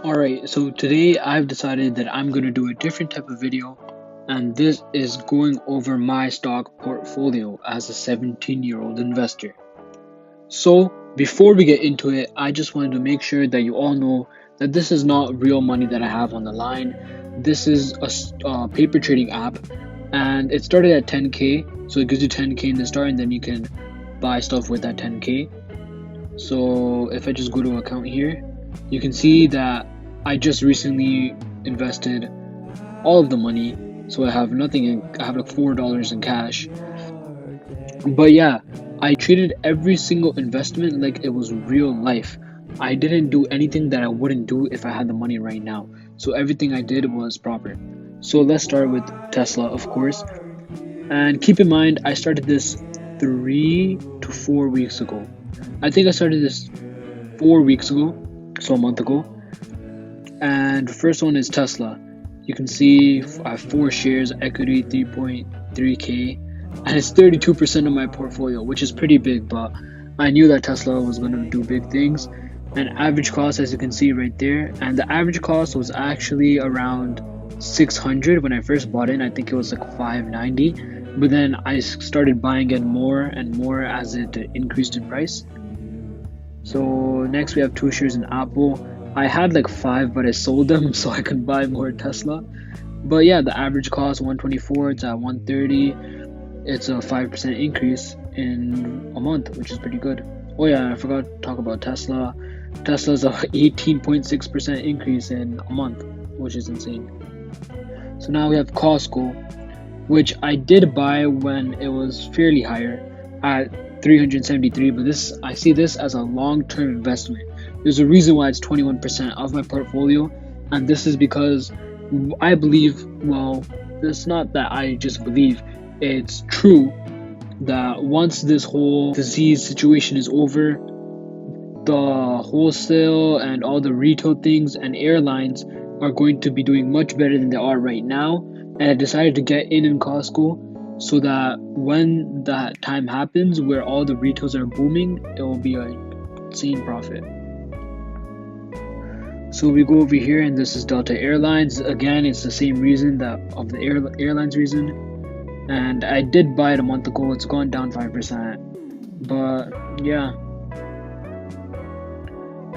Alright, so today I've decided that I'm going to do a different type of video, and this is going over my stock portfolio as a 17-year-old investor. So, before we get into it, I just wanted to make sure that you all know that this is not real money that I have on the line. This is a paper trading app, and it started at 10k, so it gives you 10k in the start, and then you can buy stuff with that 10k. So, if I just go to account here, you can see that I just recently invested all of the money, so I have nothing I have like $4 in cash. But yeah, I treated every single investment like it was real life. I didn't do anything that I wouldn't do if I had the money right now. So everything I did was proper. So let's start with Tesla, of course. And keep in mind, I started this 3 to 4 weeks ago. I think I started this 4 weeks ago, so a month ago. And the first one is Tesla. You can see I have 4 shares, equity 3.3k, and it's 32% of my portfolio, which is pretty big, but I knew that Tesla was going to do big things. And average cost, as you can see right there, and the average cost was actually around 600 when I first bought it. I think it was like 590, but then I started buying it more and more as it increased in price. So next we have 2 shares in Apple. I had like 5, but I sold them so I could buy more Tesla. But yeah, the average cost 124, it's at 130. It's a 5% increase in a month, which is pretty good. Oh yeah, I forgot to talk about Tesla. Tesla's a 18.6% increase in a month, which is insane. So now we have Costco, which I did buy when it was fairly higher at 373, but I see this as a long-term investment. There's a reason why it's 21% of my portfolio, and this is because I believe, well, it's not that I just believe, it's true that once this whole disease situation is over, the wholesale and all the retail things and airlines are going to be doing much better than they are right now. And I decided to get in Costco so that when that time happens where all the retails are booming, it will be an insane profit. So we go over here, and this is Delta Airlines. Again, it's the same reason that of the airlines reason. And I did buy it a month ago. It's gone down 5%. But yeah.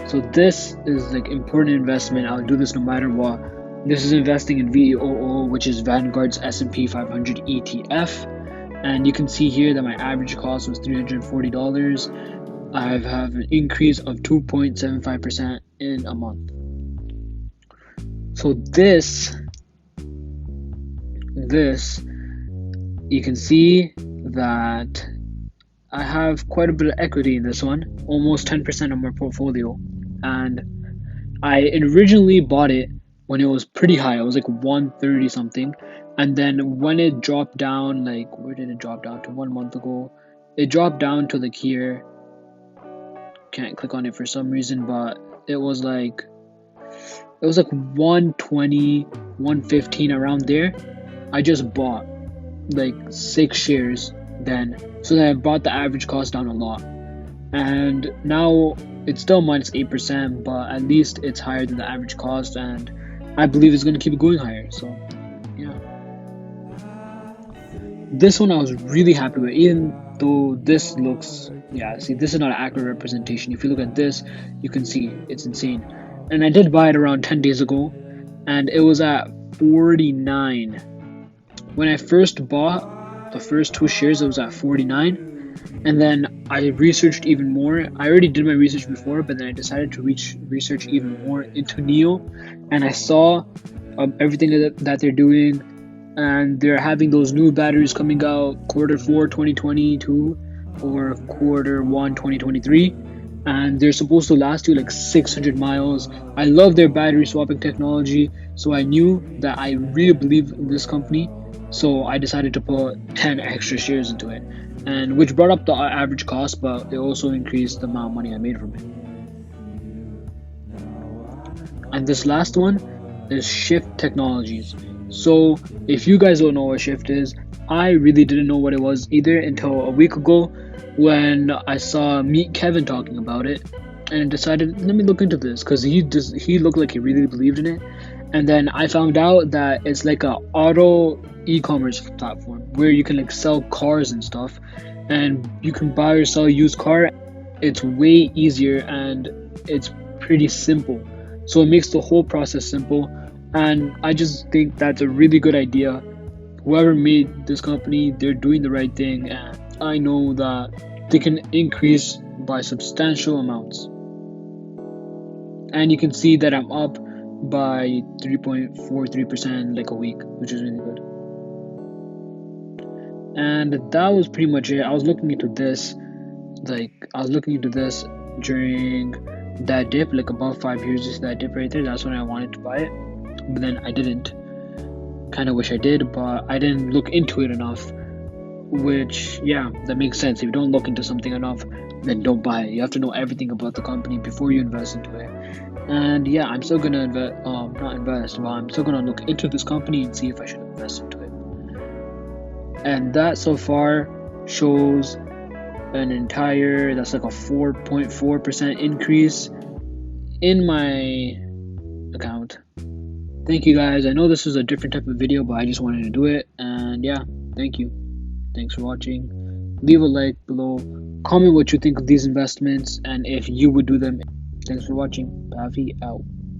So this is like important investment. I'll do this no matter what. This is investing in VOO, which is Vanguard's S&P 500 ETF. And you can see here that my average cost was $340. I have an increase of 2.75% in a month. So this, you can see that I have quite a bit of equity in this one, almost 10% of my portfolio. And I originally bought it when it was pretty high. It was like 130 something. And then when it dropped down, like, where did it drop down to? 1 month ago. It dropped down to like here. Can't click on it for some reason, but it was like 120, 115 around there. I just bought like 6 shares then, so that I brought the average cost down a lot. And now it's still minus 8%, but at least it's higher than the average cost, and I believe it's going to keep going higher. So yeah, this one I was really happy with, even though this looks, yeah, see, this is not an accurate representation. If you look at this, you can see it's insane. And I did buy it around 10 days ago, and it was at 49. When I first bought the first 2 shares, it was at 49. And then I researched even more. I already did my research before, but then I decided to research even more into NIO. And I saw everything that they're doing. And they're having those new batteries coming out Q4 2022 or Q1 2023. And they're supposed to last you like 600 miles. I love their battery swapping technology, so I knew that I really believe in this company. So I decided to put 10 extra shares into it, and which brought up the average cost, but it also increased the amount of money I made from it. And this last one is Shift Technologies. So if you guys don't know what Shift is, I really didn't know what it was either until a week ago when I saw Meet Kevin talking about it. and decided, let me look into this, because he looked like he really believed in it. And then I found out that it's like a auto e-commerce platform where you can like sell cars and stuff, and you can buy or sell a used car. It's way easier and it's pretty simple, so it makes the whole process simple. And I just think that's a really good idea. Whoever made this company, they're doing the right thing, and I know that they can increase by substantial amounts. And you can see that I'm up by 3.43% like a week, which is really good. And that was pretty much it. I was looking into this during that dip, like about 5 years, just that dip right there. That's when I wanted to buy it, but then I didn't. Kind of wish I did, but I didn't look into it enough. Which, yeah, that makes sense. If you don't look into something enough, then don't buy it. You have to know everything about the company before you invest into it. And yeah, I'm still gonna not invest, but I'm still gonna look into this company and see if I should invest into it. And that so far shows that's like a 4.4% increase in my account. Thank you guys. I know this was a different type of video, but I just wanted to do it. And yeah, thank you. Thanks for watching. Leave a like below. Comment what you think of these investments and if you would do them. Thanks for watching. Pavi out.